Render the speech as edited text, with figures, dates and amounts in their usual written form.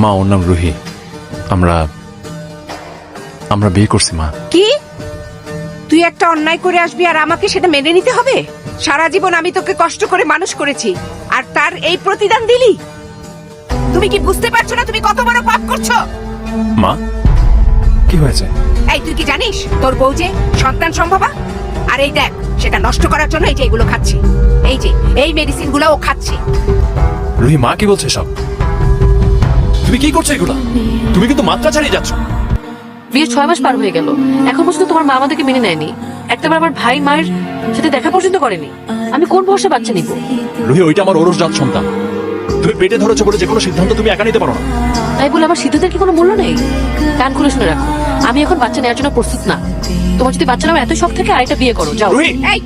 মা ওর নাম রুহি। আমরা আমরা বিয়ে করছি মা। কি তুই একটা অন্যায় করে আসবি আর আমাকে সেটা মেনে নিতে হবে? সারা জীবন আমি তোকে কষ্ট করে মানুষ করেছি আর তার এই প্রতিদান দিলি? তুমি কি বুঝতে পারছো না তুমি কত বড় পাপ করছো? মা কি হয়েছে? এই তুই কি জানিস তোর বউ যে সন্তান সম্ভবা? আর এই দেখ সেটা নষ্ট করার জন্য এই যে এগুলো খাচ্ছে, এই যে এই মেডিসিন গুলো ও খাচ্ছে। রুহি মা কি বলছে সব? তুমি কি করছো এগুলা? তুমি কিন্তু মাত্রা ছাড়িয়ে যাচ্ছ। বিয়ের 6 মাস পার হয়ে গেল, এখন পর্যন্ত তোমার মা আমাদেরকে মেনে নেয়নি। একটাবার আমার ভাই মায়ের সাথে দেখা পর্যন্ত করেনি। আমি কোন ভরসা বাচ্চা নিব? রুহি ওইটা আমার ওরসজাত সন্তান। তুমি পেটে ধরেছো বলে যে কোনো সিদ্ধান্ত তুমি একা নিতে পারো না। তাই বলে আমার সিদ্ধান্তের কি কোনো মূল্য নেই? কান খুলে শুনে রাখো, আমি এখন বাচ্চা নেওয়ার জন্য প্রস্তুত না। তোমার যদি বাচ্চা নাও এত শখ থেকে আরেকটা বিয়ে করো, যাও। রুহি এই